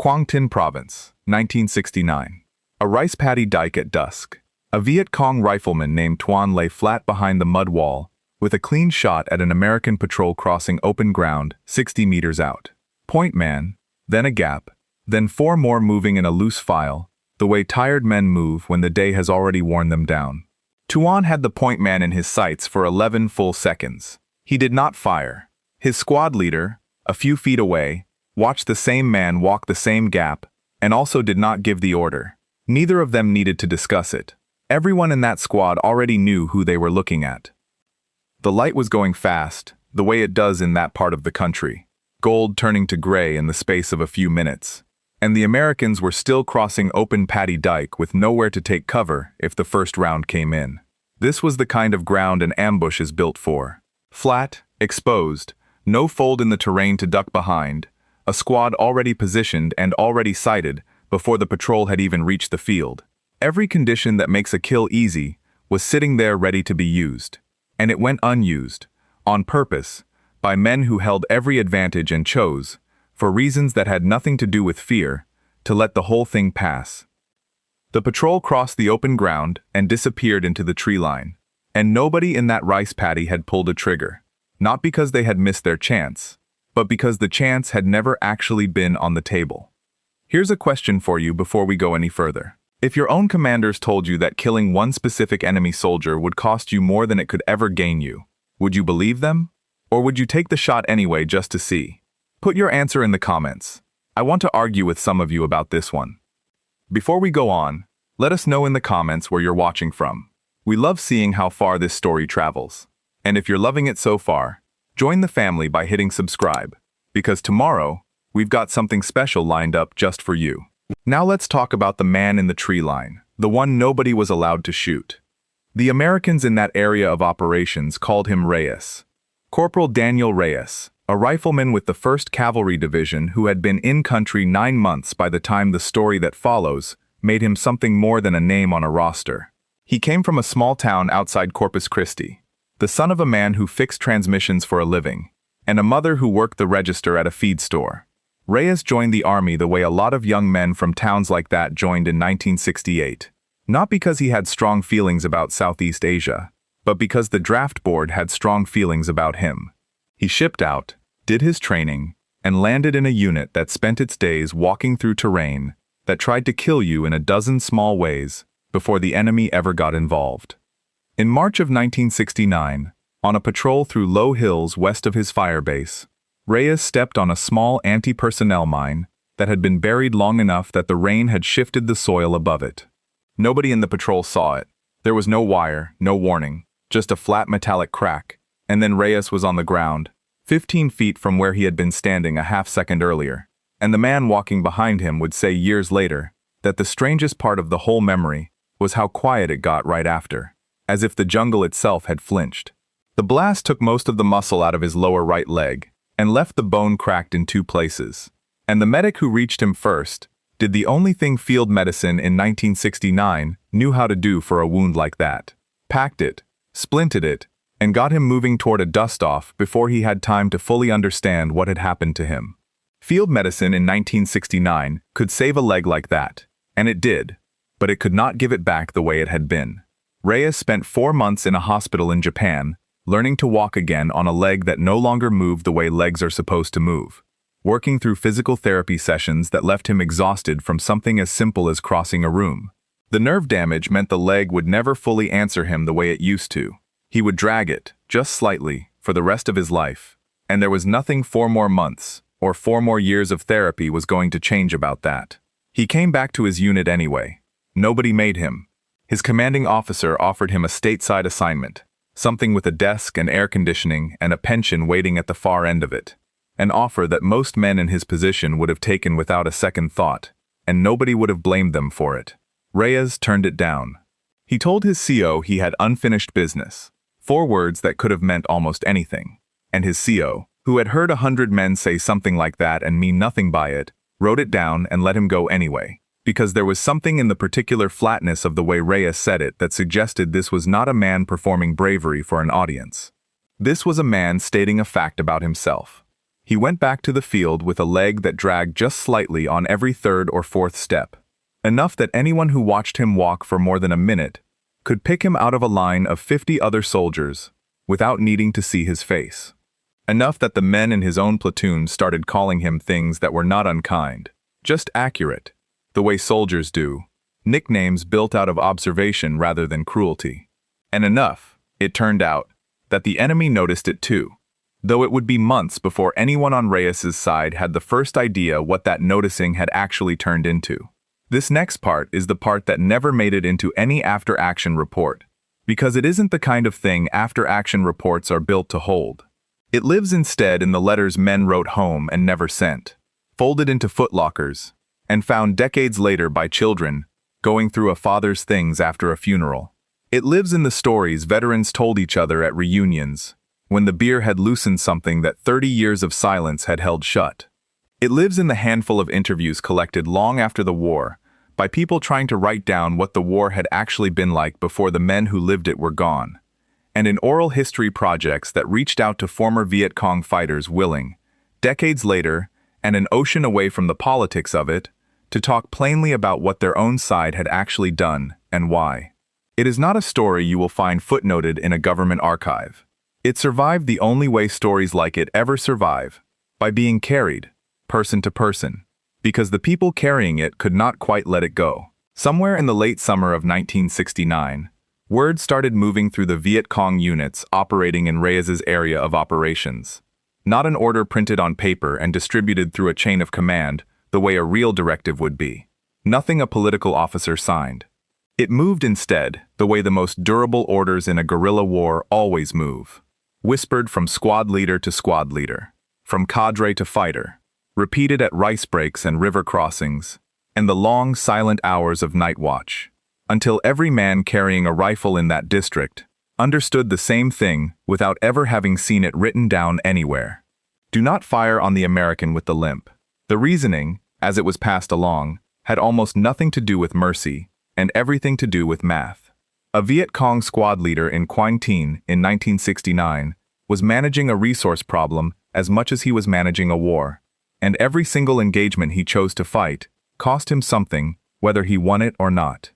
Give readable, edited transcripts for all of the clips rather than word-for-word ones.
Quang Tin Province, 1969. A rice paddy dike at dusk. A Viet Cong rifleman named Tuan lay flat behind the mud wall, with a clean shot at an American patrol crossing open ground 60 meters out. Point man, then a gap, then four more moving in a loose file, the way tired men move when the day has already worn them down. Tuan had the point man in his sights for 11 full seconds. He did not fire. His squad leader, a few feet away, watched the same man walk the same gap, and also did not give the order. Neither of them needed to discuss it. Everyone in that squad already knew who they were looking at. The light was going fast, the way it does in that part of the country, gold turning to gray in the space of a few minutes. And the Americans were still crossing open paddy dike with nowhere to take cover if the first round came in. This was the kind of ground an ambush is built for. Flat, exposed, no fold in the terrain to duck behind, a squad already positioned and already sighted before the patrol had even reached the field. Every condition that makes a kill easy was sitting there ready to be used. And it went unused, on purpose, by men who held every advantage and chose, for reasons that had nothing to do with fear, to let the whole thing pass. The patrol crossed the open ground and disappeared into the tree line, and nobody in that rice paddy had pulled a trigger, not because they had missed their chance, but because the chance had never actually been on the table. Here's a question for you before we go any further. If your own commanders told you that killing one specific enemy soldier would cost you more than it could ever gain you, would you believe them? Or would you take the shot anyway just to see? Put your answer in the comments. I want to argue with some of you about this one. Before we go on, let us know in the comments where you're watching from. We love seeing how far this story travels. And if you're loving it so far, join the family by hitting subscribe, because tomorrow, we've got something special lined up just for you. Now let's talk about the man in the tree line, the one nobody was allowed to shoot. The Americans in that area of operations called him Reyes. Corporal Daniel Reyes, a rifleman with the 1st Cavalry Division who had been in country 9 months by the time the story that follows made him something more than a name on a roster. He came from a small town outside Corpus Christi, the son of a man who fixed transmissions for a living, and a mother who worked the register at a feed store. Reyes joined the army the way a lot of young men from towns like that joined in 1968. Not because he had strong feelings about Southeast Asia, but because the draft board had strong feelings about him. He shipped out, did his training, and landed in a unit that spent its days walking through terrain that tried to kill you in a dozen small ways before the enemy ever got involved. In March of 1969, on a patrol through low hills west of his firebase, Reyes stepped on a small anti-personnel mine that had been buried long enough that the rain had shifted the soil above it. Nobody in the patrol saw it. There was no wire, no warning, just a flat metallic crack, and then Reyes was on the ground, 15 feet from where he had been standing a half-second earlier, and the man walking behind him would say years later that the strangest part of the whole memory was how quiet it got right after, as if the jungle itself had flinched. The blast took most of the muscle out of his lower right leg, and left the bone cracked in 2 places. And the medic who reached him first did the only thing field medicine in 1969 knew how to do for a wound like that. Packed it, splinted it, and got him moving toward a dust-off before he had time to fully understand what had happened to him. Field medicine in 1969 could save a leg like that, and it did, but it could not give it back the way it had been. Reyes spent 4 months in a hospital in Japan, learning to walk again on a leg that no longer moved the way legs are supposed to move, working through physical therapy sessions that left him exhausted from something as simple as crossing a room. The nerve damage meant the leg would never fully answer him the way it used to. He would drag it, just slightly, for the rest of his life, and there was nothing 4 more months, or 4 more years of therapy was going to change about that. He came back to his unit anyway. Nobody made him. His commanding officer offered him a stateside assignment, something with a desk and air conditioning and a pension waiting at the far end of it. An offer that most men in his position would have taken without a second thought, and nobody would have blamed them for it. Reyes turned it down. He told his CO he had unfinished business, 4 words that could have meant almost anything. And his CO, who had heard 100 men say something like that and mean nothing by it, wrote it down and let him go anyway, because there was something in the particular flatness of the way Reyes said it that suggested this was not a man performing bravery for an audience. This was a man stating a fact about himself. He went back to the field with a leg that dragged just slightly on every third or fourth step, enough that anyone who watched him walk for more than a minute could pick him out of a line of 50 other soldiers without needing to see his face. Enough that the men in his own platoon started calling him things that were not unkind, just accurate, the way soldiers do, nicknames built out of observation rather than cruelty. And enough, it turned out, that the enemy noticed it too, though it would be months before anyone on Reyes's side had the first idea what that noticing had actually turned into. This next part is the part that never made it into any after-action report, because it isn't the kind of thing after-action reports are built to hold. It lives instead in the letters men wrote home and never sent, folded into footlockers, and found decades later by children going through a father's things after a funeral. It lives in the stories veterans told each other at reunions, when the beer had loosened something that 30 years of silence had held shut. It lives in the handful of interviews collected long after the war by people trying to write down what the war had actually been like before the men who lived it were gone, and in oral history projects that reached out to former Viet Cong fighters willing, decades later, and an ocean away from the politics of it, to talk plainly about what their own side had actually done and why. It is not a story you will find footnoted in a government archive. It survived the only way stories like it ever survive, by being carried, person to person, because the people carrying it could not quite let it go. Somewhere in the late summer of 1969, word started moving through the Viet Cong units operating in Reyes's area of operations. Not an order printed on paper and distributed through a chain of command, the way a real directive would be. Nothing a political officer signed. It moved instead, the way the most durable orders in a guerrilla war always move. Whispered from squad leader to squad leader, from cadre to fighter, repeated at rice breaks and river crossings, and the long, silent hours of night watch, until every man carrying a rifle in that district understood the same thing without ever having seen it written down anywhere. Do not fire on the American with the limp. The reasoning, as it was passed along, had almost nothing to do with mercy, and everything to do with math. A Viet Cong squad leader in Quang Tin in 1969 was managing a resource problem as much as he was managing a war, and every single engagement he chose to fight cost him something, whether he won it or not.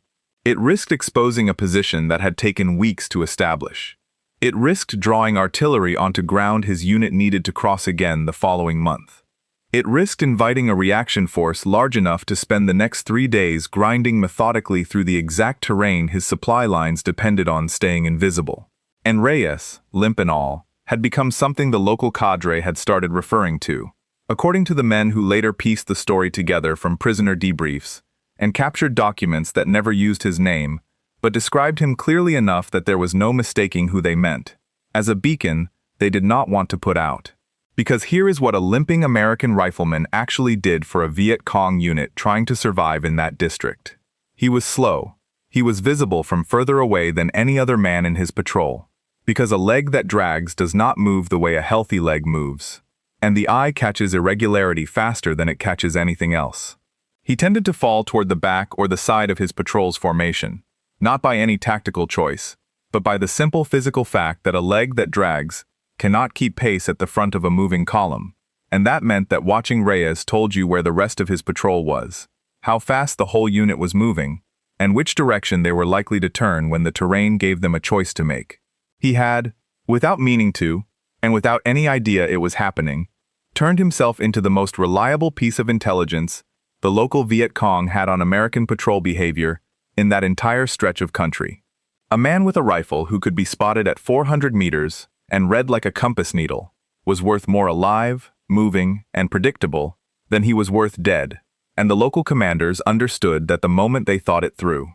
It risked exposing a position that had taken weeks to establish. It risked drawing artillery onto ground his unit needed to cross again the following month. It risked inviting a reaction force large enough to spend the next 3 days grinding methodically through the exact terrain his supply lines depended on staying invisible. And Reyes, limp and all, had become something the local cadre had started referring to. According to the men who later pieced the story together from prisoner debriefs, and captured documents that never used his name, but described him clearly enough that there was no mistaking who they meant. As a beacon, they did not want to put out. Because here is what a limping American rifleman actually did for a Viet Cong unit trying to survive in that district. He was slow. He was visible from further away than any other man in his patrol. Because a leg that drags does not move the way a healthy leg moves, and the eye catches irregularity faster than it catches anything else. He tended to fall toward the back or the side of his patrol's formation, not by any tactical choice, but by the simple physical fact that a leg that drags cannot keep pace at the front of a moving column, and that meant that watching Reyes told you where the rest of his patrol was, how fast the whole unit was moving, and which direction they were likely to turn when the terrain gave them a choice to make. He had, without meaning to, and without any idea it was happening, turned himself into the most reliable piece of intelligence the local Viet Cong had on American patrol behavior in that entire stretch of country. A man with a rifle who could be spotted at 400 meters and read like a compass needle was worth more alive, moving, and predictable than he was worth dead, and the local commanders understood that the moment they thought it through.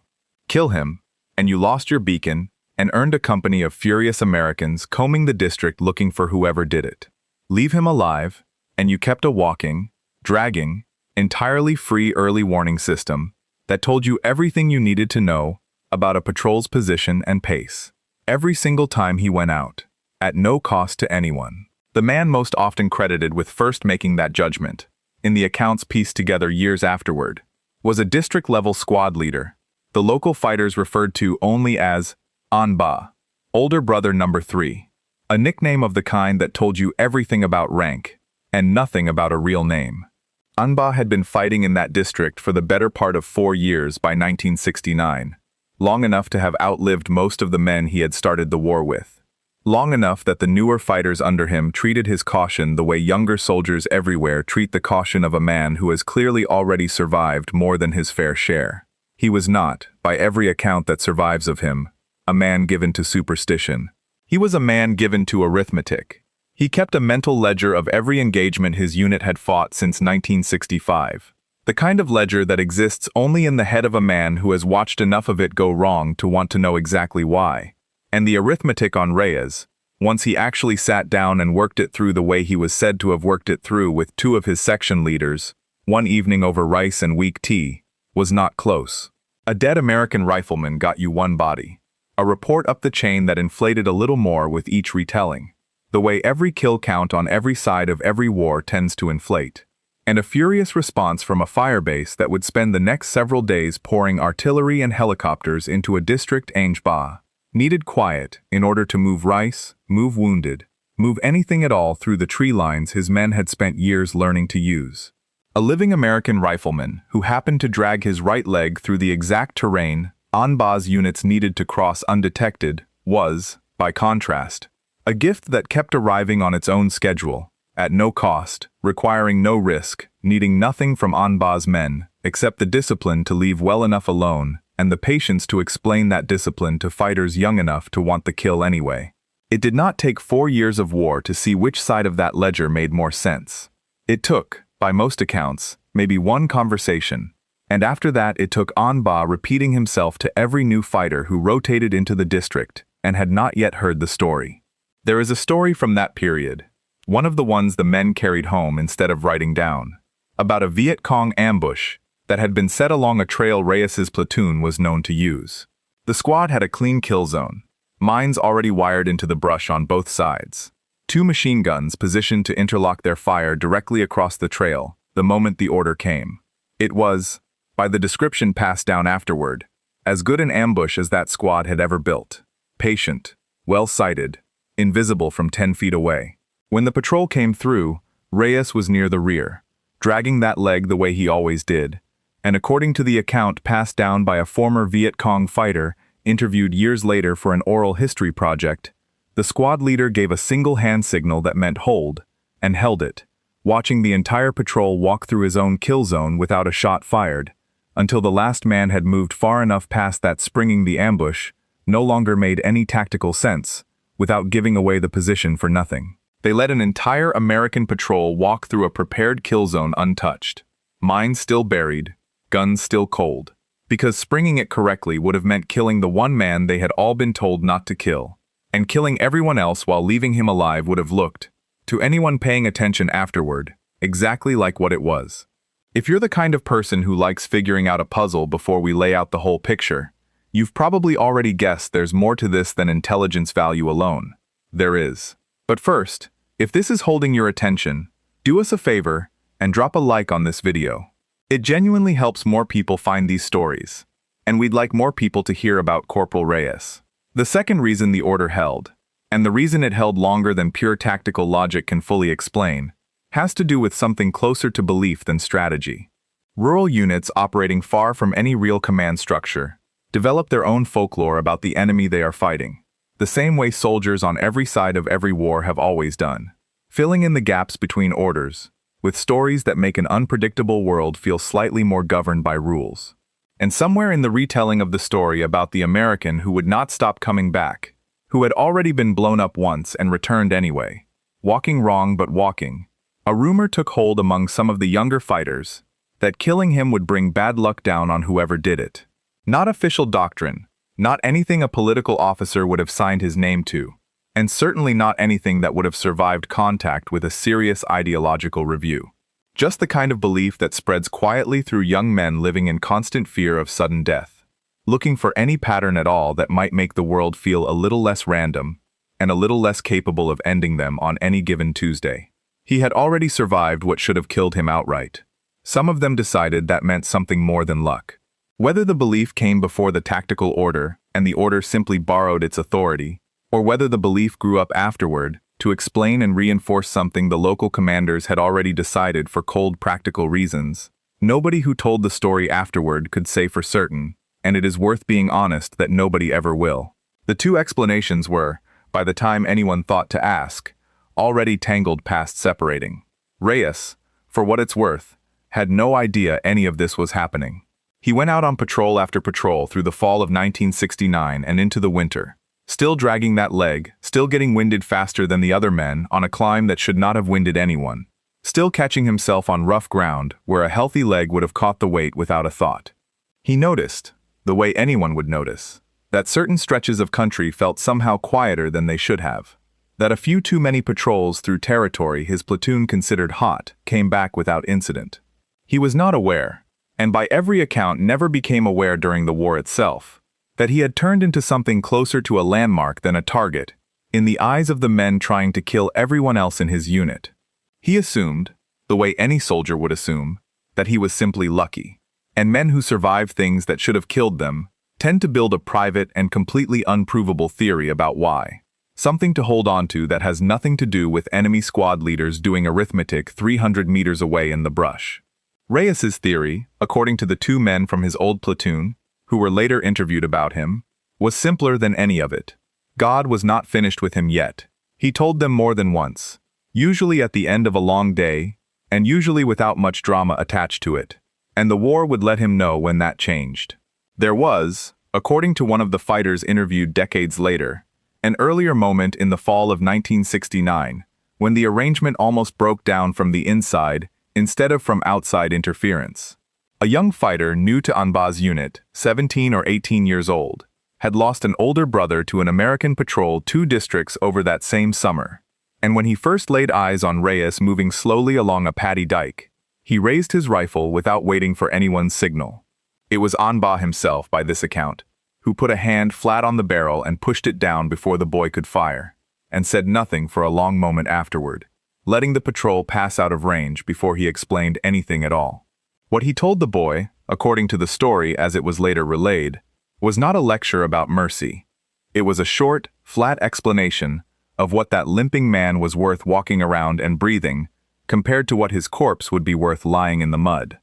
Kill him, and you lost your beacon and earned a company of furious Americans combing the district looking for whoever did it. Leave him alive, and you kept a walking, dragging, entirely free early warning system that told you everything you needed to know about a patrol's position and pace, every single time he went out, at no cost to anyone. The man most often credited with first making that judgment, in the accounts pieced together years afterward, was a district-level squad leader, the local fighters referred to only as An Ba, older brother number 3, a nickname of the kind that told you everything about rank, and nothing about a real name. Anba had been fighting in that district for the better part of 4 years by 1969, long enough to have outlived most of the men he had started the war with. Long enough that the newer fighters under him treated his caution the way younger soldiers everywhere treat the caution of a man who has clearly already survived more than his fair share. He was not, by every account that survives of him, a man given to superstition. He was a man given to arithmetic. He kept a mental ledger of every engagement his unit had fought since 1965. The kind of ledger that exists only in the head of a man who has watched enough of it go wrong to want to know exactly why. And the arithmetic on Reyes, once he actually sat down and worked it through the way he was said to have worked it through with 2 of his section leaders, one evening over rice and weak tea, was not close. A dead American rifleman got you 1 body. A report up the chain that inflated a little more with each retelling, the way every kill count on every side of every war tends to inflate. And a furious response from a firebase that would spend the next several days pouring artillery and helicopters into a district Angebah. Needed quiet in order to move rice, move wounded, move anything at all through the tree lines his men had spent years learning to use. A living American rifleman who happened to drag his right leg through the exact terrain Anba's units needed to cross undetected was, by contrast, a gift that kept arriving on its own schedule, at no cost, requiring no risk, needing nothing from Anba's men, except the discipline to leave well enough alone, and the patience to explain that discipline to fighters young enough to want the kill anyway. It did not take 4 years of war to see which side of that ledger made more sense. It took, by most accounts, maybe 1 conversation, and after that it took Anba repeating himself to every new fighter who rotated into the district and had not yet heard the story. There is a story from that period, one of the ones the men carried home instead of writing down, about a Viet Cong ambush that had been set along a trail Reyes's platoon was known to use. The squad had a clean kill zone, mines already wired into the brush on both sides, 2 machine guns positioned to interlock their fire directly across the trail the moment the order came. It was, by the description passed down afterward, as good an ambush as that squad had ever built. Patient, well-sighted, invisible from 10 feet away. When the patrol came through, Reyes was near the rear, dragging that leg the way he always did, and according to the account passed down by a former Viet Cong fighter interviewed years later for an oral history project, the squad leader gave a single hand signal that meant hold, and held it, watching the entire patrol walk through his own kill zone without a shot fired, until the last man had moved far enough past that springing the ambush no longer made any tactical sense, without giving away the position for nothing. They let an entire American patrol walk through a prepared kill zone untouched, mines still buried, guns still cold, because springing it correctly would have meant killing the 1 man they had all been told not to kill, and killing everyone else while leaving him alive would have looked, to anyone paying attention afterward, exactly like what it was. If you're the kind of person who likes figuring out a puzzle before we lay out the whole picture, you've probably already guessed there's more to this than intelligence value alone. There is. But first, if this is holding your attention, do us a favor and drop a like on this video. It genuinely helps more people find these stories, and we'd like more people to hear about Corporal Reyes. The second reason the order held, and the reason it held longer than pure tactical logic can fully explain, has to do with something closer to belief than strategy. Rural units operating far from any real command structure develop their own folklore about the enemy they are fighting, the same way soldiers on every side of every war have always done, filling in the gaps between orders, with stories that make an unpredictable world feel slightly more governed by rules. And somewhere in the retelling of the story about the American who would not stop coming back, who had already been blown up once and returned anyway, walking wrong but walking, a rumor took hold among some of the younger fighters that killing him would bring bad luck down on whoever did it. Not official doctrine, not anything a political officer would have signed his name to, and certainly not anything that would have survived contact with a serious ideological review. Just the kind of belief that spreads quietly through young men living in constant fear of sudden death, looking for any pattern at all that might make the world feel a little less random and a little less capable of ending them on any given Tuesday. He had already survived what should have killed him outright. Some of them decided that meant something more than luck. Whether the belief came before the tactical order and the order simply borrowed its authority, or whether the belief grew up afterward to explain and reinforce something the local commanders had already decided for cold practical reasons. Nobody who told the story afterward could say for certain, and it is worth being honest that nobody ever will. The two explanations were, by the time anyone thought to ask, already tangled past separating. Reyes, for what it's worth, had no idea any of this was happening. He went out on patrol after patrol through the fall of 1969 and into the winter, still dragging that leg, still getting winded faster than the other men on a climb that should not have winded anyone, still catching himself on rough ground where a healthy leg would have caught the weight without a thought. He noticed, the way anyone would notice, that certain stretches of country felt somehow quieter than they should have, that a few too many patrols through territory his platoon considered hot came back without incident. He was not aware, and by every account never became aware during the war itself, that he had turned into something closer to a landmark than a target, in the eyes of the men trying to kill everyone else in his unit. He assumed, the way any soldier would assume, that he was simply lucky, and men who survive things that should have killed them tend to build a private and completely unprovable theory about why. Something to hold on to that has nothing to do with enemy squad leaders doing arithmetic 300 meters away in the brush. Reyes's theory, according to the two men from his old platoon, who were later interviewed about him, was simpler than any of it. God was not finished with him yet. He told them more than once, usually at the end of a long day, and usually without much drama attached to it, and the war would let him know when that changed. There was, according to one of the fighters interviewed decades later, an earlier moment in the fall of 1969, when the arrangement almost broke down from the inside instead of from outside interference. A young fighter new to Anba's unit, 17 or 18 years old, had lost an older brother to an American patrol 2 districts over that same summer, and when he first laid eyes on Reyes moving slowly along a paddy dike, he raised his rifle without waiting for anyone's signal. It was Anba himself, by this account, who put a hand flat on the barrel and pushed it down before the boy could fire, and said nothing for a long moment afterward, letting the patrol pass out of range before he explained anything at all. What he told the boy, according to the story as it was later relayed, was not a lecture about mercy. It was a short, flat explanation of what that limping man was worth walking around and breathing, compared to what his corpse would be worth lying in the mud.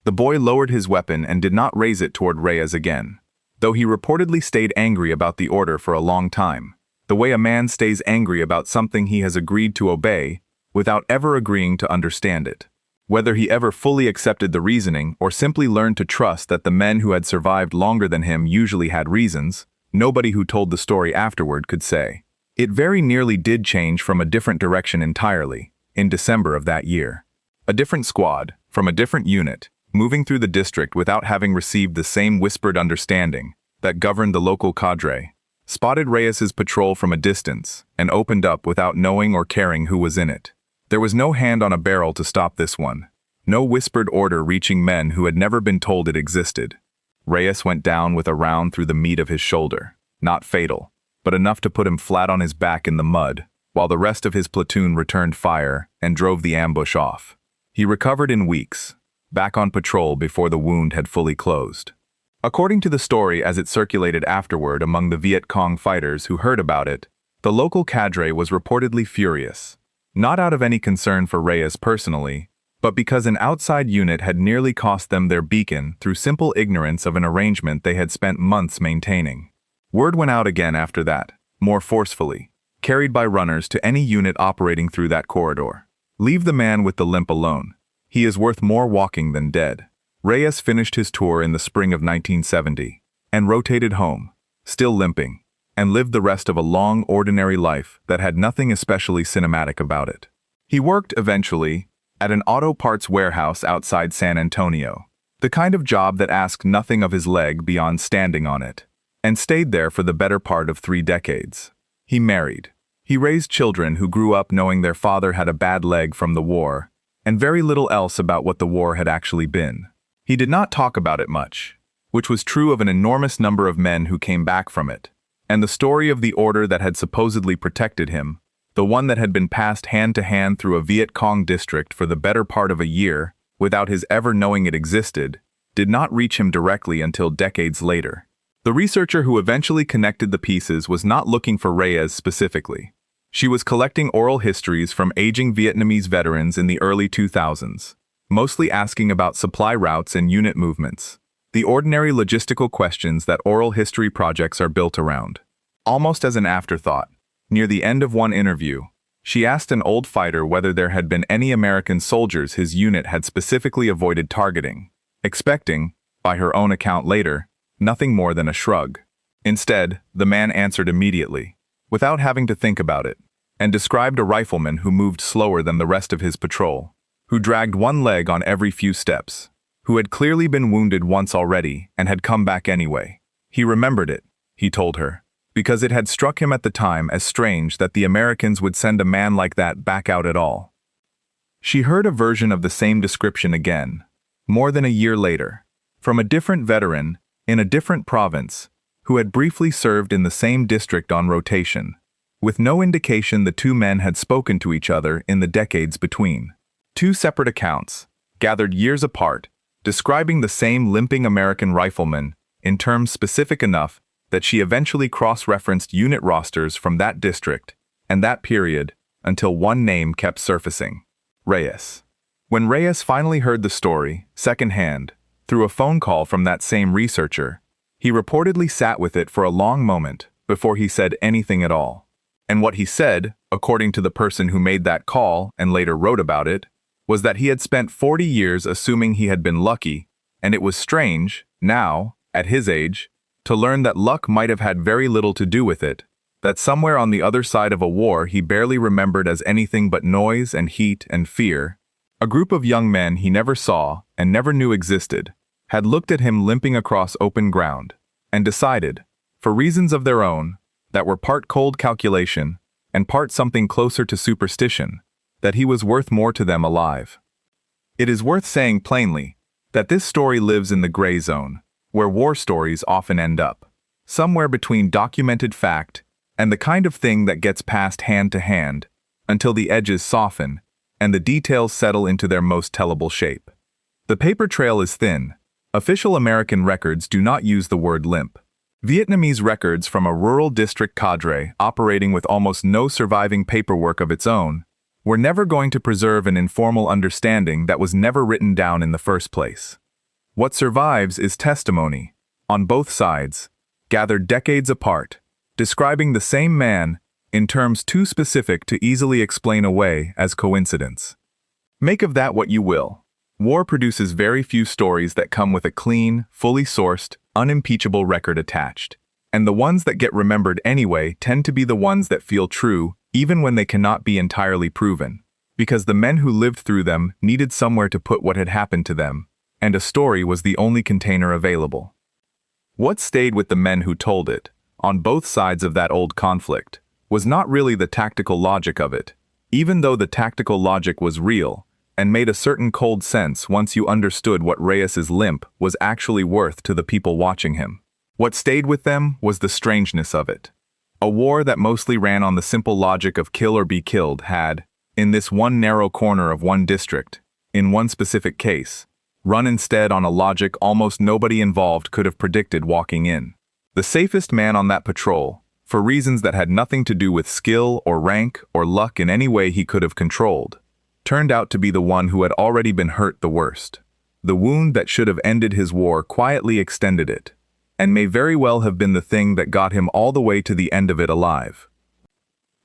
The boy lowered his weapon and did not raise it toward Reyes again, though he reportedly stayed angry about the order for a long time, the way a man stays angry about something he has agreed to obey without ever agreeing to understand it. Whether he ever fully accepted the reasoning or simply learned to trust that the men who had survived longer than him usually had reasons, nobody who told the story afterward could say. It very nearly did change from a different direction entirely, in December of that year. A different squad, from a different unit, moving through the district without having received the same whispered understanding that governed the local cadre, spotted Reyes's patrol from a distance and opened up without knowing or caring who was in it. There was no hand on a barrel to stop this one, no whispered order reaching men who had never been told it existed. Reyes went down with a round through the meat of his shoulder, not fatal, but enough to put him flat on his back in the mud, while the rest of his platoon returned fire and drove the ambush off. He recovered in weeks, back on patrol before the wound had fully closed. According to the story as it circulated afterward among the Viet Cong fighters who heard about it, the local cadre was reportedly furious, not out of any concern for Reyes personally, but because an outside unit had nearly cost them their beacon through simple ignorance of an arrangement they had spent months maintaining. Word went out again after that, more forcefully, carried by runners to any unit operating through that corridor. Leave the man with the limp alone. He is worth more walking than dead. Reyes finished his tour in the spring of 1970, and rotated home, still limping, and lived the rest of a long, ordinary life that had nothing especially cinematic about it. He worked, eventually, at an auto parts warehouse outside San Antonio, the kind of job that asked nothing of his leg beyond standing on it, and stayed there for the better part of 3 decades. He married. He raised children who grew up knowing their father had a bad leg from the war, and very little else about what the war had actually been. He did not talk about it much, which was true of an enormous number of men who came back from it, and the story of the order that had supposedly protected him, the one that had been passed hand to hand through a Viet Cong district for the better part of a year, without his ever knowing it existed, did not reach him directly until decades later. The researcher who eventually connected the pieces was not looking for Reyes specifically. She was collecting oral histories from aging Vietnamese veterans in the early 2000s, mostly asking about supply routes and unit movements, the ordinary logistical questions that oral history projects are built around. Almost as an afterthought, near the end of one interview, she asked an old fighter whether there had been any American soldiers his unit had specifically avoided targeting, expecting, by her own account later, nothing more than a shrug. Instead, the man answered immediately, without having to think about it, and described a rifleman who moved slower than the rest of his patrol, who dragged one leg on every few steps, who had clearly been wounded once already and had come back anyway. He remembered it, he told her, because it had struck him at the time as strange that the Americans would send a man like that back out at all. She heard a version of the same description again, more than a year later, from a different veteran, in a different province, who had briefly served in the same district on rotation, with no indication the two men had spoken to each other in the decades between. Two separate accounts, gathered years apart, describing the same limping American rifleman in terms specific enough that she eventually cross-referenced unit rosters from that district and that period until one name kept surfacing: Reyes. When Reyes finally heard the story, secondhand, through a phone call from that same researcher, he reportedly sat with it for a long moment before he said anything at all. And what he said, according to the person who made that call and later wrote about it, was that he had spent 40 years assuming he had been lucky, and it was strange, now, at his age, to learn that luck might have had very little to do with it, that somewhere on the other side of a war he barely remembered as anything but noise and heat and fear, a group of young men he never saw and never knew existed, had looked at him limping across open ground, and decided, for reasons of their own, that were part cold calculation and part something closer to superstition, that he was worth more to them alive. It is worth saying plainly that this story lives in the gray zone, where war stories often end up, somewhere between documented fact and the kind of thing that gets passed hand to hand until the edges soften and the details settle into their most tellable shape. The paper trail is thin. Official American records do not use the word limp. Vietnamese records from a rural district cadre operating with almost no surviving paperwork of its own were never going to preserve an informal understanding that was never written down in the first place. What survives is testimony, on both sides, gathered decades apart, describing the same man in terms too specific to easily explain away as coincidence. Make of that what you will. War produces very few stories that come with a clean, fully sourced, unimpeachable record attached, and the ones that get remembered anyway tend to be the ones that feel true even when they cannot be entirely proven, because the men who lived through them needed somewhere to put what had happened to them, and a story was the only container available. What stayed with the men who told it, on both sides of that old conflict, was not really the tactical logic of it, even though the tactical logic was real and made a certain cold sense once you understood what Reyes's limp was actually worth to the people watching him. What stayed with them was the strangeness of it. A war that mostly ran on the simple logic of kill or be killed had, in this one narrow corner of one district, in one specific case, run instead on a logic almost nobody involved could have predicted walking in. The safest man on that patrol, for reasons that had nothing to do with skill or rank or luck in any way he could have controlled, turned out to be the one who had already been hurt the worst. The wound that should have ended his war quietly extended it, and may very well have been the thing that got him all the way to the end of it alive.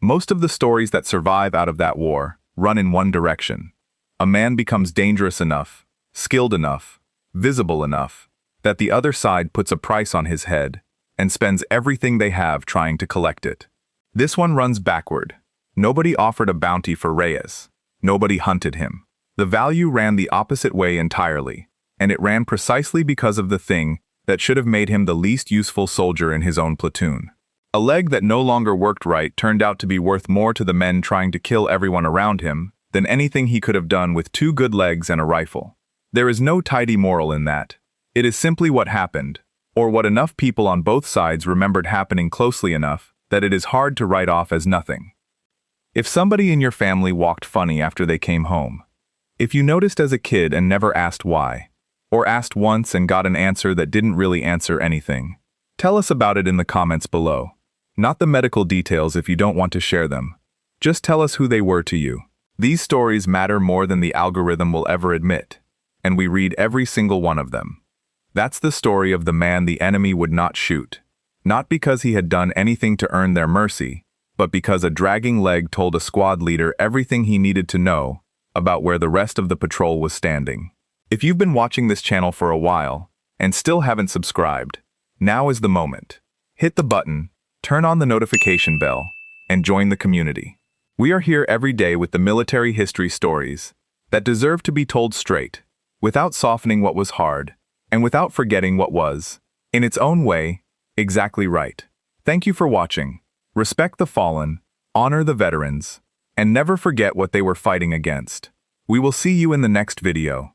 Most of the stories that survive out of that war run in one direction. A man becomes dangerous enough, skilled enough, visible enough, that the other side puts a price on his head and spends everything they have trying to collect it. This one runs backward. Nobody offered a bounty for Reyes. Nobody hunted him. The value ran the opposite way entirely, and it ran precisely because of the thing that should have made him the least useful soldier in his own platoon. A leg that no longer worked right turned out to be worth more to the men trying to kill everyone around him than anything he could have done with 2 good legs and a rifle. There is no tidy moral in that. It is simply what happened, or what enough people on both sides remembered happening closely enough that it is hard to write off as nothing. If somebody in your family walked funny after they came home, if you noticed as a kid and never asked why, or asked once and got an answer that didn't really answer anything, tell us about it in the comments below. Not the medical details if you don't want to share them, Just tell us who they were to you. These stories matter more than the algorithm will ever admit, and we read every single one of them. That's the story of the man the enemy would not shoot. Not because he had done anything to earn their mercy, but because a dragging leg told a squad leader everything he needed to know about where the rest of the patrol was standing. If you've been watching this channel for a while and still haven't subscribed, now is the moment. Hit the button, turn on the notification bell, and join the community. We are here every day with the military history stories that deserve to be told straight, without softening what was hard, and without forgetting what was, in its own way, exactly right. Thank you for watching. Respect the fallen, honor the veterans, and never forget what they were fighting against. We will see you in the next video.